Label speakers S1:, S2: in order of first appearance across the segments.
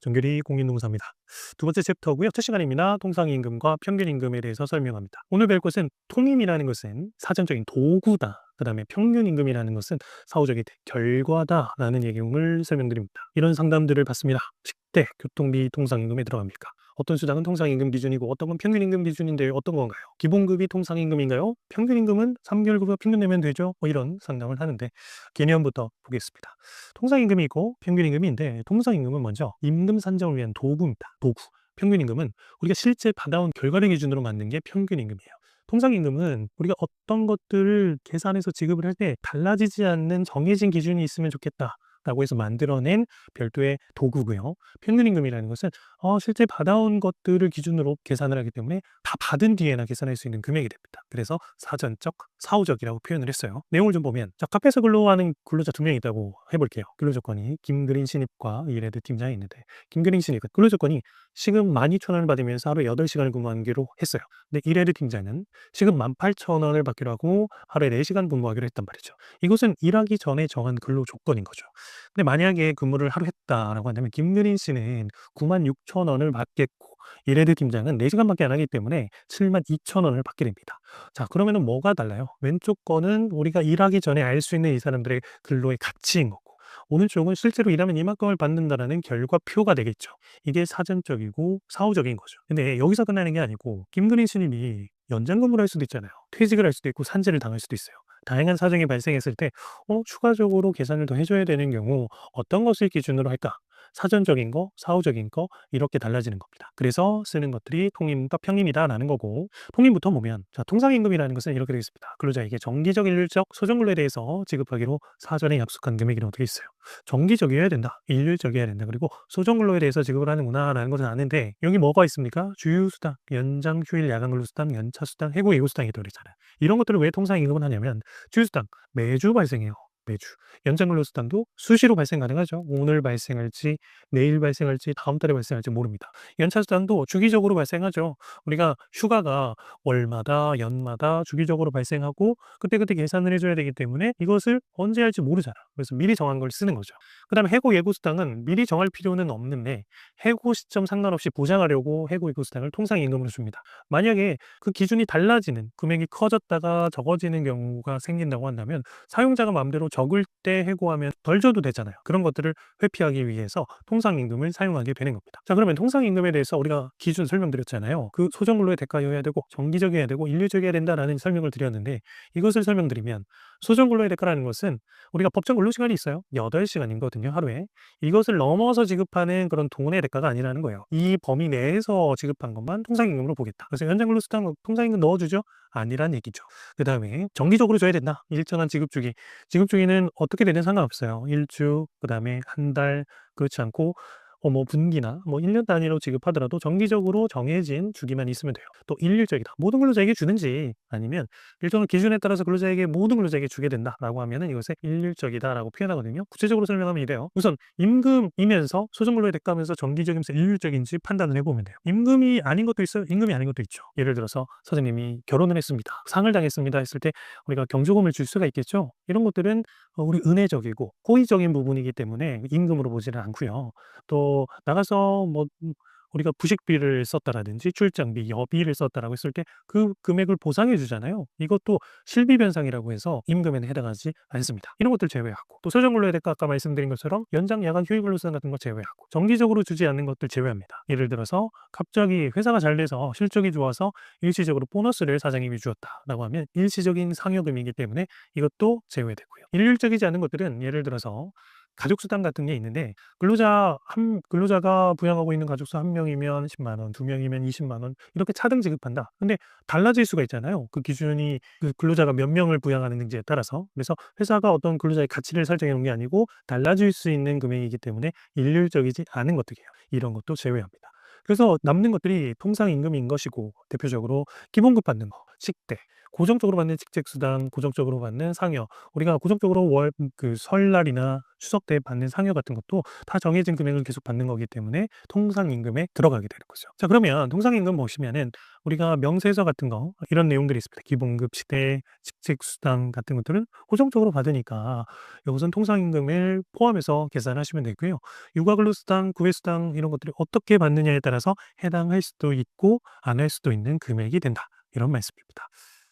S1: 정규리 공인노무사입니다. 두 번째 챕터고요. 첫 시간입니다. 통상임금과 평균임금에 대해서 설명합니다. 오늘 배울 것은 통임이라는 것은 사전적인 도구다. 그 다음에 평균임금이라는 것은 사후적인 결과다라는 내용을 설명드립니다. 이런 상담들을 받습니다. 식대, 교통비, 통상임금에 들어갑니까? 어떤 수당은 통상임금 기준이고 어떤 건 평균임금 기준인데 어떤 건가요? 기본급이 통상임금인가요? 평균임금은 3개월급여 평균 내면 되죠? 이런 상담을 하는데 개념부터 보겠습니다. 통상임금이 있고 평균임금인데 통상임금은 먼저 임금 산정을 위한 도구입니다. 도구. 평균임금은 우리가 실제 받아온 결과를 기준으로 만든 게 평균임금이에요. 통상임금은 우리가 어떤 것들을 계산해서 지급을 할 때 달라지지 않는 정해진 기준이 있으면 좋겠다. 라고 해서 만들어낸 별도의 도구고요. 평균임금이라는 것은 실제 받아온 것들을 기준으로 계산을 하기 때문에 다 받은 뒤에나 계산할 수 있는 금액이 됩니다. 그래서 사전적, 사후적이라고 표현을 했어요. 내용을 좀 보면 카페에서 근로하는 근로자 두 명이 있다고 해볼게요. 근로조건이 김그린 신입과 이레드 팀장이 있는데 김그린 신입은 근로조건이 시급 12,000원을 받으면서 하루에 8시간을 근무하기로 했어요. 근데 이레드 팀장은 시급 18,000원을 받기로 하고 하루에 4시간 근무하기로 했단 말이죠. 이것은 일하기 전에 정한 근로조건인 거죠. 근데 만약에 근무를 하루 했다라고 한다면 김유린 씨는 96,000원을 받겠고 이레드 팀장은 4시간밖에 안 하기 때문에 72,000원을 받게 됩니다. 자, 그러면은 뭐가 달라요? 왼쪽 거는 우리가 일하기 전에 알 수 있는 이 사람들의 근로의 가치인 거고 오른쪽은 실제로 일하면 이만큼을 받는다라는 결과표가 되겠죠. 이게 사전적이고 사후적인 거죠. 근데 여기서 끝나는 게 아니고 김그린 스님이 연장 근무를 할 수도 있잖아요. 퇴직을 할 수도 있고 산재를 당할 수도 있어요. 다양한 사정이 발생했을 때 추가적으로 계산을 더 해줘야 되는 경우 어떤 것을 기준으로 할까? 사전적인 거, 사후적인 거 이렇게 달라지는 겁니다. 그래서 쓰는 것들이 통임과 평임이다라는 거고 통임부터 보면 자, 통상임금이라는 것은 이렇게 되어 있습니다. 근로자에게 정기적, 일률적, 소정근로에 대해서 지급하기로 사전에 약속한 금액이라고 되어 있어요. 정기적이어야 된다, 일률적이어야 된다, 그리고 소정근로에 대해서 지급을 하는구나라는 것은 아는데 여기 뭐가 있습니까? 주휴수당, 연장 휴일, 야간 근로수당, 연차수당, 해고 예고수당이 들어있잖아요. 이런 것들을 왜 통상임금은 하냐면 주휴수당 매주 발생해요. 매주. 연장 근로수당도 수시로 발생 가능하죠. 오늘 발생할지, 내일 발생할지, 다음 달에 발생할지 모릅니다. 연차수당도 주기적으로 발생하죠. 우리가 휴가가 월마다, 연마다 주기적으로 발생하고 그때그때 계산을 해줘야 되기 때문에 이것을 언제 할지 모르잖아. 그래서 미리 정한 걸 쓰는 거죠. 그다음에 해고 예고수당은 미리 정할 필요는 없는데 해고 시점 상관없이 보장하려고 해고 예고수당을 통상임금으로 줍니다. 만약에 그 기준이 달라지는 금액이 커졌다가 적어지는 경우가 생긴다고 한다면 사용자가 마음대로 적을 때 해고하면 덜 줘도 되잖아요. 그런 것들을 회피하기 위해서 통상임금을 사용하게 되는 겁니다. 자, 그러면 통상임금에 대해서 우리가 기준 설명드렸잖아요. 그 소정근로의 대가여야 되고 정기적이어야 되고 일률적이어야 된다라는 설명을 드렸는데 이것을 설명드리면 소정근로의 대가라는 것은 우리가 법정 근로시간이 있어요. 8시간이거든요, 하루에. 이것을 넘어서 지급하는 그런 돈의 대가가 아니라는 거예요. 이 범위 내에서 지급한 것만 통상임금으로 보겠다. 그래서 연장 근로수당 통상임금 넣어주죠? 아니란 얘기죠. 그 다음에 정기적으로 줘야 된다. 일정한 지급 주기. 지급 주기는 어떻게 되든 상관없어요. 일주, 그 다음에 한 달, 그렇지 않고 분기나 1년 단위로 지급하더라도 정기적으로 정해진 주기만 있으면 돼요. 또 일률적이다. 모든 근로자에게 주는지 아니면 일정한 기준에 따라서 근로자에게 모든 근로자에게 주게 된다라고 하면은 이것을 일률적이다라고 표현하거든요. 구체적으로 설명하면 이래요. 우선 임금이면서 소정근로에 대가하면서 정기적이면서 일률적인지 판단을 해보면 돼요. 임금이 아닌 것도 있어요. 임금이 아닌 것도 있죠. 예를 들어서 선생님이 결혼을 했습니다. 상을 당했습니다 했을 때 우리가 경조금을 줄 수가 있겠죠. 이런 것들은 우리 은혜적이고 호의적인 부분이기 때문에 임금으로 보지는 않고요. 또 나가서 우리가 부식비를 썼다라든지 출장비, 여비를 썼다라고 했을 때 그 금액을 보상해 주잖아요. 이것도 실비 변상이라고 해서 임금에는 해당하지 않습니다. 이런 것들 제외하고 또 소정근로에 대가 아까 말씀드린 것처럼 연장, 야간, 휴일 근로수당 같은 거 제외하고 정기적으로 주지 않는 것들 제외합니다. 예를 들어서 갑자기 회사가 잘 돼서 실적이 좋아서 일시적으로 보너스를 사장님이 주었다라고 하면 일시적인 상여금이기 때문에 이것도 제외되고요. 일률적이지 않은 것들은 예를 들어서 가족수당 같은 게 있는데 근로자가 부양하고 있는 가족수 1명이면 10만 원, 2명이면 20만 원 이렇게 차등 지급한다. 근데 달라질 수가 있잖아요. 그 기준이 그 근로자가 몇 명을 부양하는지에 따라서. 그래서 회사가 어떤 근로자의 가치를 설정해 놓은 게 아니고 달라질 수 있는 금액이기 때문에 일률적이지 않은 것들이에요. 이런 것도 제외합니다. 그래서 남는 것들이 통상임금인 것이고 대표적으로 기본급 받는 거. 식대, 고정적으로 받는 직책수당, 고정적으로 받는 상여, 우리가 고정적으로 설날이나 추석 때 받는 상여 같은 것도 다 정해진 금액을 계속 받는 거기 때문에 통상임금에 들어가게 되는 거죠. 자, 그러면 통상임금 보시면은 우리가 명세서 같은 거 이런 내용들이 있습니다. 기본급, 식대, 직책수당 같은 것들은 고정적으로 받으니까 이것은 통상임금을 포함해서 계산하시면 되고요. 육아근로수당, 구외수당 이런 것들이 어떻게 받느냐에 따라서 해당할 수도 있고 안 할 수도 있는 금액이 된다. 이런 말씀입니다.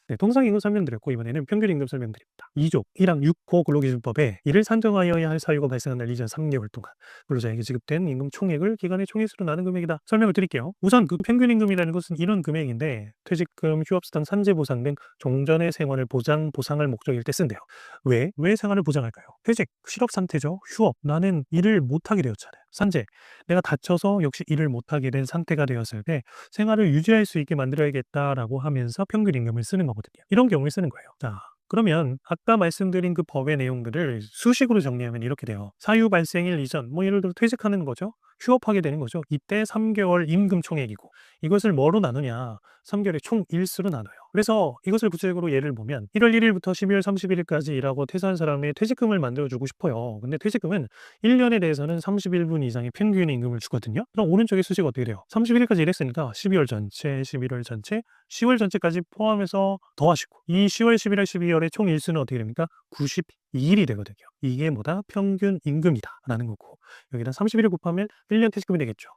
S1: 네, 통상임금 설명드렸고 이번에는 평균임금 설명드립니다. 2조 1항 6호 근로기준법에 이를 산정하여야 할 사유가 발생한 날 이전 3개월 동안 근로자에게 지급된 임금 총액을 기간의 총액수로 나눈 금액이다. 설명을 드릴게요. 우선 그 평균임금이라는 것은 이런 금액인데 퇴직금, 휴업수당, 산재보상 등 종전의 생활을 보상할 목적일 때 쓴대요. 왜 생활을 보장할까요? 퇴직, 실업 상태죠. 휴업, 나는 일을 못하게 되었잖아요. 산재, 내가 다쳐서 역시 일을 못하게 된 상태가 되었을 때 생활을 유지할 수 있게 만들어야겠다라고 하면서 평균임금을 쓰는 거거든요. 이런 경우에 쓰는 거예요. 자, 그러면 아까 말씀드린 그 법의 내용들을 수식으로 정리하면 이렇게 돼요. 사유 발생일 이전, 뭐 예를 들어 퇴직하는 거죠. 휴업하게 되는 거죠. 이때 3개월 임금 총액이고 이것을 뭐로 나누냐? 3개월의 총 일수로 나눠요. 그래서 이것을 구체적으로 예를 보면 1월 1일부터 12월 31일까지 일하고 퇴사한 사람의 퇴직금을 만들어주고 싶어요. 근데 퇴직금은 1년에 대해서는 31분 이상의 평균 임금을 주거든요. 그럼 오른쪽의 수식이 어떻게 돼요? 31일까지 일했으니까 12월 전체, 11월 전체, 10월 전체까지 포함해서 더하시고 이 10월, 11월, 12월의 총 일수는 어떻게 됩니까? 92일이 되거든요. 이게 뭐다? 평균 임금이다 라는 거고 여기다 31일 곱하면 1년 퇴직금이 되겠죠.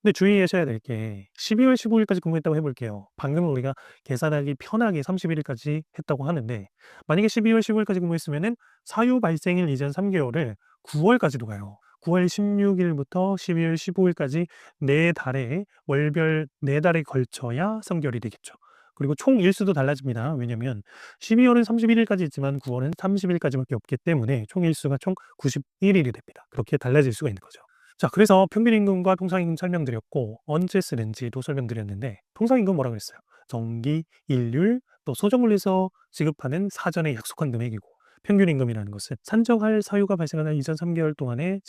S1: 근데 주의하셔야 될 게 12월 15일까지 근무했다고 해볼게요. 방금 우리가 계산하기 편하게 31일까지 했다고 하는데 만약에 12월 15일까지 근무했으면은 사유 발생일 이전 3개월을 9월까지도 가요. 9월 16일부터 12월 15일까지 4달에 월별 4달에 걸쳐야 3개월이 되겠죠. 그리고 총 일수도 달라집니다. 왜냐면 12월은 31일까지 있지만 9월은 30일까지밖에 없기 때문에 총 일수가 총 91일이 됩니다. 그렇게 달라질 수가 있는 거죠. 자, 그래서 평균임금과 통상임금 설명드렸고 언제 쓰는지도 설명드렸는데 통상임금 뭐라고 했어요? 정기, 일률, 또 소정물에서 지급하는 사전에 약속한 금액이고 평균임금이라는 것은 산정할 사유가 발생하는 이전 3개월 동안에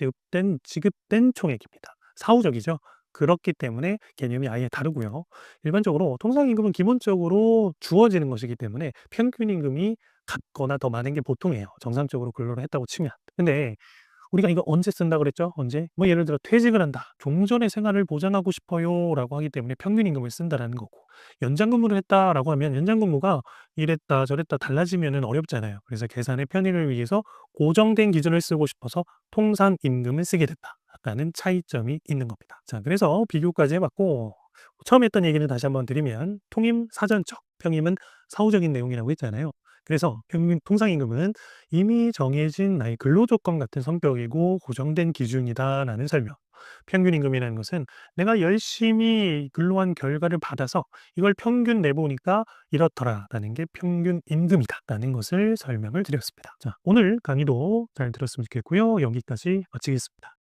S1: 지급된 총액입니다. 사후적이죠. 그렇기 때문에 개념이 아예 다르고요. 일반적으로 통상임금은 기본적으로 주어지는 것이기 때문에 평균임금이 같거나 더 많은 게 보통이에요. 정상적으로 근로를 했다고 치면. 근데 우리가 이거 언제 쓴다 그랬죠? 언제? 뭐 예를 들어 퇴직을 한다. 종전의 생활을 보장하고 싶어요라고 하기 때문에 평균임금을 쓴다라는 거고. 연장근무를 했다라고 하면 연장근무가 이랬다 저랬다 달라지면은 어렵잖아요. 그래서 계산의 편의를 위해서 고정된 기준을 쓰고 싶어서 통상임금을 쓰게 됐다라는 차이점이 있는 겁니다. 자, 그래서 비교까지 해봤고 처음 했던 얘기는 다시 한번 드리면 통임 사전적, 평임은 사후적인 내용이라고 했잖아요. 그래서 통상임금은 이미 정해진 나의 근로조건 같은 성격이고 고정된 기준이다라는 설명. 평균임금이라는 것은 내가 열심히 근로한 결과를 받아서 이걸 평균 내보니까 이렇더라라는 게 평균임금이다라는 것을 설명을 드렸습니다. 자, 오늘 강의도 잘 들었으면 좋겠고요. 여기까지 마치겠습니다.